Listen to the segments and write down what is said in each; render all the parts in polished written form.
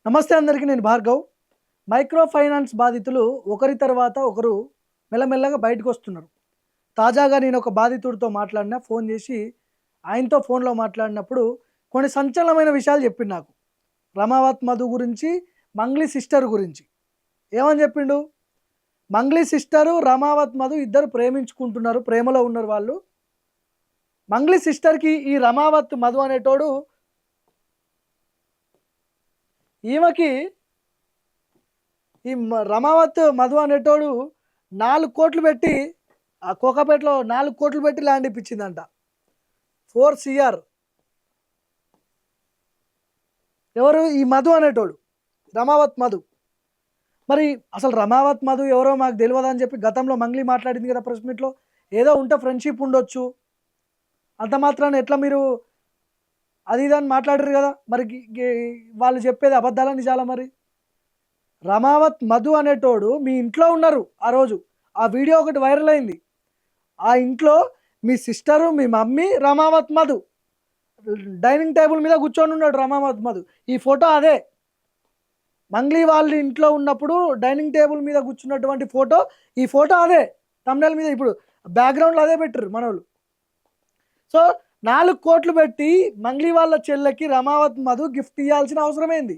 నమస్తే అందరికీ. నేను భార్గవ్. మైక్రో ఫైనాన్స్ బాధితులు ఒకరి తర్వాత ఒకరు మెల్లమెల్లగా బయటకు వస్తున్నారు. తాజాగా నేను ఒక బాధితుడితో మాట్లాడినా, ఫోన్ చేసి ఆయనతో ఫోన్లో మాట్లాడినప్పుడు కొన్ని సంచలనమైన విషయాలు చెప్పిండు నాకు. రమావత్ మధు గురించి, మంగ్లీ సిస్టర్ గురించి. ఏమని చెప్పిండు? మంగ్లీ సిస్టరు, రమావత్ మధు ఇద్దరు ప్రేమించుకుంటున్నారు, ప్రేమలో ఉన్నారు వాళ్ళు. మంగ్లీ సిస్టర్కి ఈ రమావత్ మధు అనేటోడు, ఈమెకి రమావత్ మధు అనేటోడు 4 కోట్లు పెట్టి, ఆ కోకాపేటలో 4 కోట్లు పెట్టి ల్యాండ్ ఇప్పించిందంట. 4 CR. ఎవరు ఈ మధు అనేటోడు? రమావత్ మధు. మరి అసలు రమావత్ మధు ఎవరో మాకు తెలియదు అని చెప్పి గతంలో మంగ్లీ మాట్లాడింది కదా ప్రెస్ మీట్లో. ఏదో ఉంటే ఫ్రెండ్షిప్ ఉండొచ్చు, అంత మాత్రాన ఎట్లా మీరు అది ఇది అని మాట్లాడారు కదా. మరి వాళ్ళు చెప్పేది అబద్ధాలా నిజాలా? మరి రమావత్ మధు అనేటోడు మీ ఇంట్లో ఉన్నారు ఆ రోజు. ఆ వీడియో ఒకటి వైరల్ అయింది. ఆ ఇంట్లో మీ సిస్టరు, మీ mummy, Ramavath Madhu dining table మీద కూర్చొని ఉన్నాడు రమావత్ మధు. ఈ ఫోటో అదే. మంగ్లీ వాళ్ళ ఇంట్లో ఉన్నప్పుడు డైనింగ్ టేబుల్ మీద కూర్చున్నటువంటి ఫోటో, ఈ ఫోటో అదే. తమ్నెల్ మీద ఇప్పుడు బ్యాక్గ్రౌండ్లో అదే పెట్టారు మనోళ్ళు. సో 4 కోట్లు పెట్టి మంగ్లీ వాళ్ళ చెల్లెకి రమావత్ మధు గిఫ్ట్ ఇవ్వాల్సిన అవసరమైంది.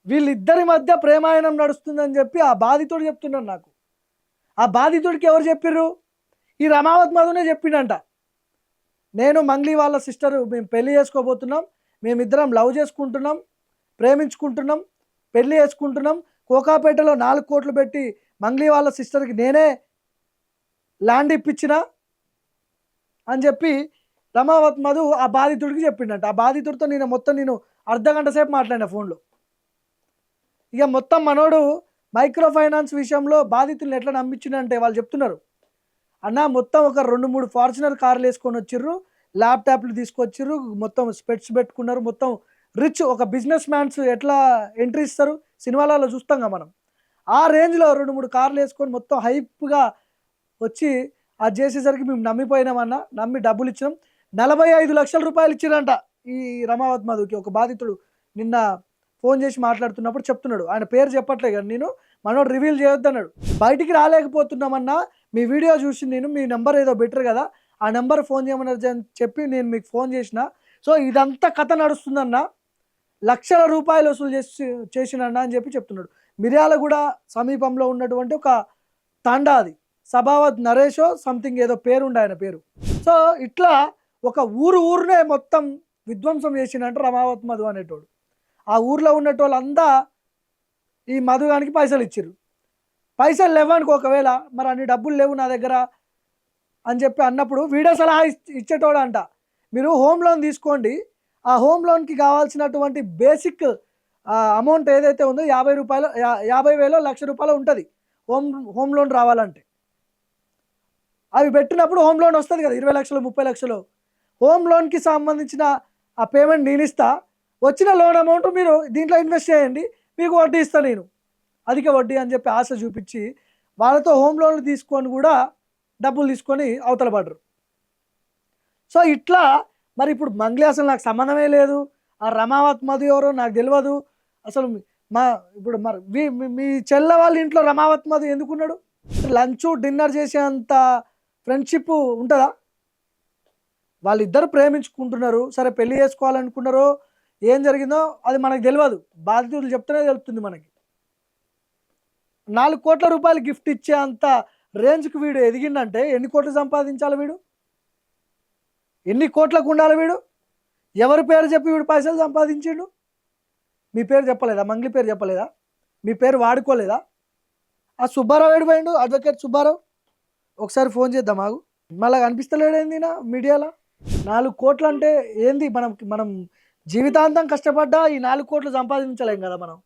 వీళ్ళిద్దరి మధ్య ప్రేమాయణం నడుస్తుందని చెప్పి ఆ బాధితుడు చెప్తున్నాడు నాకు. ఆ బాధితుడికి ఎవరు చెప్పిర్రు? ఈ రమావత్ మధునే చెప్పిండంట. నేను మంగ్లీ వాళ్ళ సిస్టరు, మేము పెళ్లి చేసుకోబోతున్నాం, మేమిద్దరం లవ్ చేసుకుంటున్నాం, ప్రేమించుకుంటున్నాం, పెళ్లి చేసుకుంటున్నాం, కోకాపేటలో 4 కోట్లు పెట్టి మంగ్లీ వాళ్ళ సిస్టర్కి నేనే ల్యాండ్ ఇప్పించిన అని చెప్పి రమావత్ మధు ఆ బాధితుడికి చెప్పిండంట. ఆ బాధితుడితో నేను అర్ధగంట సేపు మాట్లాడిన ఫోన్లో. ఇక మొత్తం మనోడు మైక్రో ఫైనాన్స్ విషయంలో బాధితులను ఎట్లా నమ్మించిండంటే వాళ్ళు చెప్తున్నారు, అన్న మొత్తం ఒక 2-3 ఫార్చునర్ కార్లు వేసుకొని వచ్చిర్రు, ల్యాప్టాప్లు తీసుకొచ్చిర్రు, మొత్తం స్పెట్స్ పెట్టుకున్నారు, మొత్తం రిచ్. ఒక బిజినెస్ మ్యాన్స్ ఎట్లా ఎంట్రీ ఇస్తారు సినిమాలలో చూస్తాం మనం, ఆ రేంజ్లో 2-3 కార్లు వేసుకొని మొత్తం హైప్గా వచ్చి అది చేసేసరికి మేము నమ్మిపోయినామన్నా, నమ్మి డబ్బులు ఇచ్చినాం. 45 లక్షల రూపాయలు ఇచ్చిరంట ఈ రమావత్ మధుకి. ఒక బాధితుడు నిన్న ఫోన్ చేసి మాట్లాడుతున్నప్పుడు చెప్తున్నాడు. ఆయన పేరు చెప్పట్లే కానీ నేను మనోడు రివీల్ చేయొద్దన్నాడు. బయటికి రాలేకపోతున్నామన్నా, మీ వీడియో చూసి నేను మీ నెంబర్ ఏదో బెటర్ కదా, ఆ నెంబర్ ఫోన్ చేయమన్నారు అని చెప్పి నేను మీకు ఫోన్ చేసిన. సో ఇదంతా కథ నడుస్తుందన్న, లక్షల రూపాయలు వసూలు చేసినన్నా అని చెప్పి చెప్తున్నాడు. మిర్యాలగూడ సమీపంలో ఉన్నటువంటి ఒక తాండా, అది సభావత్ నరేషో సంథింగ్ ఏదో పేరు ఉండే ఆయన పేరు. సో ఇట్లా ఒక ఊరునే మొత్తం విధ్వంసం చేసినంట రమావత్ మధు అనేటోడు. ఆ ఊర్లో ఉన్నటోళ్ళంతా ఈ మధుగానికి పైసలు ఇచ్చిర్రు. పైసలు లేవనుకో, ఒకవేళ మరి అన్ని డబ్బులు లేవు నా దగ్గర అని చెప్పి అన్నప్పుడు వీడియో సలహా ఇచ్చేటోడు అంట, మీరు హోమ్ లోన్ తీసుకోండి, ఆ హోమ్ లోన్కి కావాల్సినటువంటి బేసిక్ అమౌంట్ ఏదైతే ఉందో 50 రూపాయలు, 50,000 1,00,000 ఉంటుంది హోమ్ లోన్ రావాలంటే. అవి పెట్టినప్పుడు హోమ్ లోన్ వస్తుంది కదా, 20 లక్షలు 30 లక్షలు. హోమ్ లోన్కి సంబంధించిన ఆ పేమెంట్ నేను ఇస్తా, వచ్చిన లోన్ అమౌంట్ మీరు దీంట్లో ఇన్వెస్ట్ చేయండి, మీకు వడ్డీ ఇస్తా నేను, అధిక వడ్డీ అని చెప్పి ఆశ చూపించి వాళ్ళతో హోమ్ లోన్లు తీసుకొని కూడా డబ్బులు తీసుకొని అవతల పడరు. సో ఇట్లా మరి ఇప్పుడు మంగ్లీ అసలు నాకు సంబంధమే లేదు, ఆ రమావత్ మధు ఎవరో నాకు తెలియదు అసలు. ఇప్పుడు మరి మీ చెల్ల వాళ్ళ ఇంట్లో రమావత్ మధు ఎందుకున్నాడు? లంచ్ డిన్నర్ చేసేంత ఫ్రెండ్షిప్ ఉంటుందా? వాళ్ళిద్దరు ప్రేమించుకుంటున్నారు, సరే పెళ్లి చేసుకోవాలనుకున్నారో ఏం జరిగిందో అది మనకు తెలియదు, బాధితులు చెప్తేనే తెలుస్తుంది మనకి. 4 కోట్ల రూపాయలు గిఫ్ట్ ఇచ్చే అంత రేంజ్కి వీడు ఎదిగిందంటే ఎన్ని కోట్లు సంపాదించాలి వీడు? ఎన్ని కోట్లకు ఉండాలి వీడు? ఎవరి పేరు చెప్పి వీడు పైసలు సంపాదించిండు? మీ పేరు చెప్పలేదా? మంగ్లీ పేరు చెప్పలేదా? మీ పేరు వాడుకోలేదా? ఆ సుబ్బారావు ఏడిపోయిండు, అడ్వకేట్ సుబ్బారావు. ఒకసారి ఫోన్ చేద్దాం ఆగు. మళ్ళీ కనిపిస్తలేడేంది నా మీడియాలో? 4 కోట్లు అంటే ఏంది? మనం జీవితాంతం కష్టపడ్డా ఈ 4 కోట్లు సంపాదించలేం కదా మనం.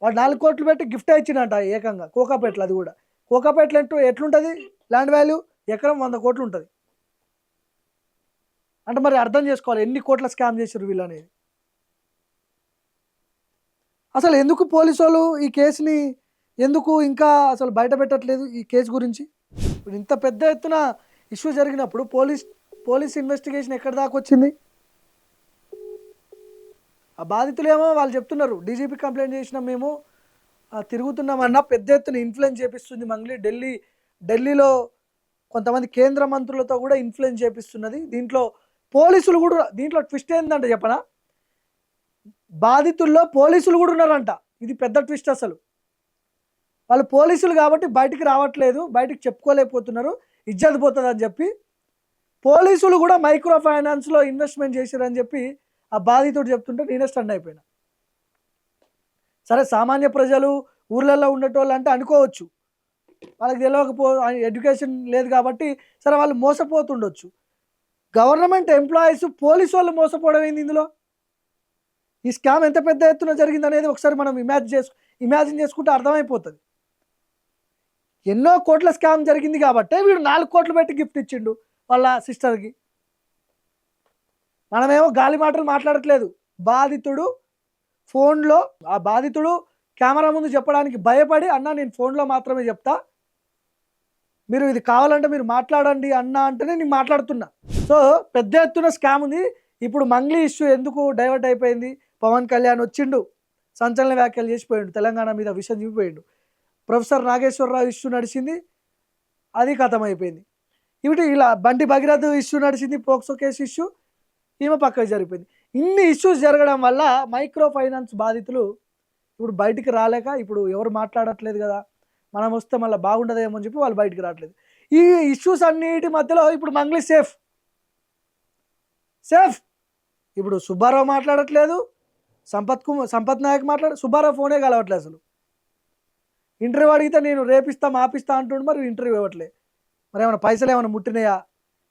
వాడు 4 కోట్లు పెట్టి గిఫ్ట్ ఇచ్చినట్ట ఏకంగా కోకాపేటలో. అది కూడా కోకాపేటలో ఎట్లుంటుంది ల్యాండ్ వాల్యూ? ఎకరం 100 కోట్లు ఉంటుంది అంటే మరి అర్థం చేసుకోవాలి ఎన్ని కోట్ల స్కామ్ చేశారు వీళ్ళు అనేది. అసలు ఎందుకు పోలీసు వాళ్ళు ఈ కేసుని ఎందుకు ఇంకా అసలు బయట పెట్టట్లేదు ఈ కేసు గురించి? ఇప్పుడు ఇంత పెద్ద ఎత్తున ఇష్యూ జరిగినప్పుడు పోలీస్ ఇన్వెస్టిగేషన్ ఎక్కడి దాకా వచ్చింది? ఆ బాధితులేమో వాళ్ళు చెప్తున్నారు, డీజీపీ కంప్లైంట్ చేసినాం మేము, తిరుగుతున్నామన్నా, పెద్ద ఎత్తున ఇన్ఫ్లుయెన్స్ చేపిస్తుంది మంగ్లీ, ఢిల్లీలో కొంతమంది కేంద్ర మంత్రులతో కూడా ఇన్ఫ్లుయెన్స్ చేపిస్తున్నది. దీంట్లో పోలీసులు కూడా, దీంట్లో ట్విస్ట్ ఏంటంటే చెప్పనా, బాధితుల్లో పోలీసులు కూడా ఉన్నారంట. ఇది పెద్ద ట్విస్ట్ అసలు. వాళ్ళు పోలీసులు కాబట్టి బయటికి రావట్లేదు, బయటికి చెప్పుకోలేకపోతున్నారు, ఇజ్జత్ పోతుంది అని చెప్పి పోలీసులు కూడా మైక్రో ఫైనాన్స్లో ఇన్వెస్ట్మెంట్ చేశారని చెప్పి ఆ బాధితుడు చెప్తుంటే నేనే స్టన్ అయిపోయినా. సరే, సామాన్య ప్రజలు ఊర్లలో ఉండేటోళ్ళు అంటే అనుకోవచ్చు, వాళ్ళకి తెలియకపో, ఎడ్యుకేషన్ లేదు కాబట్టి సరే వాళ్ళు మోసపోతుండొచ్చు. గవర్నమెంట్ ఎంప్లాయీస్ పోలీసు వాళ్ళు మోసపోవడం ఏంది ఇందులో? ఈ స్కామ్ ఎంత పెద్ద ఎత్తున జరిగింది అనేది ఒకసారి మనం ఇమాజిన్ చేసుకుంటే అర్థమైపోతుంది. ఎన్నో కోట్ల స్కామ్ జరిగింది కాబట్టి వీడు 4 కోట్లు పెట్టి గిఫ్ట్ ఇచ్చిండు వాళ్ళ సిస్టర్కి. మనమేమో గాలి మాటలు మాట్లాడట్లేదు. బాధితుడు ఫోన్లో, ఆ బాధితుడు కెమెరా ముందు చెప్పడానికి భయపడి, అన్న నేను ఫోన్లో మాత్రమే చెప్తా, మీరు ఇది కావాలంటే మీరు మాట్లాడండి అన్న అంటేనే నేను మాట్లాడుతున్నా. సో పెద్ద ఎత్తున స్కామ్ ఉంది. ఇప్పుడు మంగ్లీ ఇష్యూ ఎందుకు డైవర్ట్ అయిపోయింది, పవన్ కళ్యాణ్ వచ్చిండు, సంచలన వ్యాఖ్యలు చేసిపోయిండు, తెలంగాణ మీద విషయం చూపిపోయిండు. ప్రొఫెసర్ నాగేశ్వరరావు ఇష్యూ నడిచింది, అది ఖతమైపోయింది. ఇవి ఇలా బండి భగీరథ్ ఇష్యూ నడిచింది, పోక్సో కేసు ఇష్యూ, ఈమె పక్కకు జరిగిపోయింది. ఇన్ని ఇష్యూస్ జరగడం వల్ల మైక్రో ఫైనాన్స్ బాధితులు ఇప్పుడు బయటికి రాలేక, ఇప్పుడు ఎవరు మాట్లాడట్లేదు కదా, మనం వస్తే మళ్ళీ బాగుండదేమో అని చెప్పి వాళ్ళు బయటికి రావట్లేదు. ఈ ఇష్యూస్ అన్నిటి మధ్యలో ఇప్పుడు మంగ్లీ సేఫ్. ఇప్పుడు సుబ్బారావు మాట్లాడట్లేదు, సంపత్ నాయక్ సుబ్బారావు ఫోనే కలవట్లేదు అసలు. ఇంటర్వ్యూ అడిగితే నేను రేపిస్తా మాపిస్తా అంటుండు, మరి ఇంటర్వ్యూ ఇవ్వట్లే. మరి ఏమైనా పైసలు ఏమైనా ముట్టినాయా?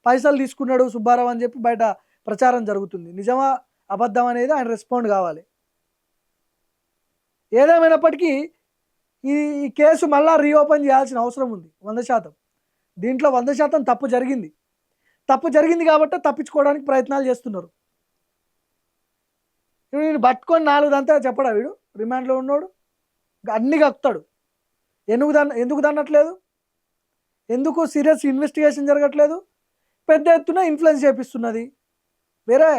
పైసలు తీసుకున్నాడు సుబ్బారావు అని చెప్పి బయట ప్రచారం జరుగుతుంది. నిజమా అబద్ధం అనేది ఆయన రెస్పాండ్ కావాలి. ఏదేమైనప్పటికీ ఈ కేసు మళ్ళా రీఓపెన్ చేయాల్సిన అవసరం ఉంది 100%. దీంట్లో 100% తప్పు జరిగింది కాబట్టి తప్పించుకోవడానికి ప్రయత్నాలు చేస్తున్నారు. వీడు పట్టుకొని 4 దంతా చెప్పడా, వీడు రిమాండ్లో ఉన్నాడు, అన్నీ కక్కుతాడు. ఎందుకు దన్నట్లేదు, ఎందుకు సీరియస్ ఇన్వెస్టిగేషన్ జరగట్లేదు? పెద్ద ఎత్తున ఇన్ఫ్లుయెన్స్ చేపిస్తున్నది, వేరే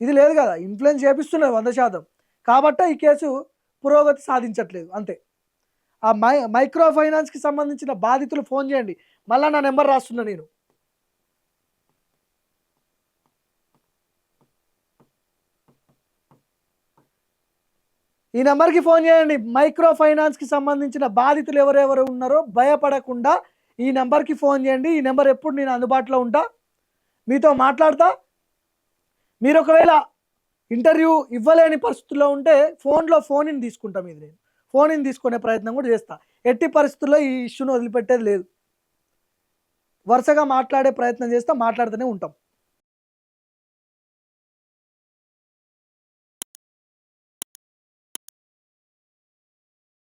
ఇది లేదు కదా, ఇన్ఫ్లుయెన్స్ చేపిస్తున్నది 100%. కాబట్టి ఈ కేసు పురోగతి సాధించట్లేదు అంతే. ఆ మైక్రో ఫైనాన్స్కి సంబంధించిన బాధితులు ఫోన్ చేయండి. మళ్ళీ నా నెంబర్ రాస్తున్నా నేను. ఈ నెంబర్కి ఫోన్ చేయండి. మైక్రో ఫైనాన్స్కి సంబంధించిన బాధితులు ఎవరెవరు ఉన్నారో భయపడకుండా ఈ నెంబర్కి ఫోన్ చేయండి. ఈ నెంబర్ ఎప్పుడు నేను అందుబాటులో ఉంటా, మీతో మాట్లాడతా. మీరు ఒకవేళ ఇంటర్వ్యూ ఇవ్వలేని పరిస్థితుల్లో ఉంటే ఫోన్ ఇన్ తీసుకుంటాం. ఇది నేను ఫోన్ ఇన్ తీసుకునే ప్రయత్నం కూడా చేస్తా. ఎట్టి పరిస్థితుల్లో ఈ ఇష్యూను వదిలిపెట్టేది లేదు. వరుసగా మాట్లాడే ప్రయత్నం చేస్తా, మాట్లాడుతూనే ఉంటాం.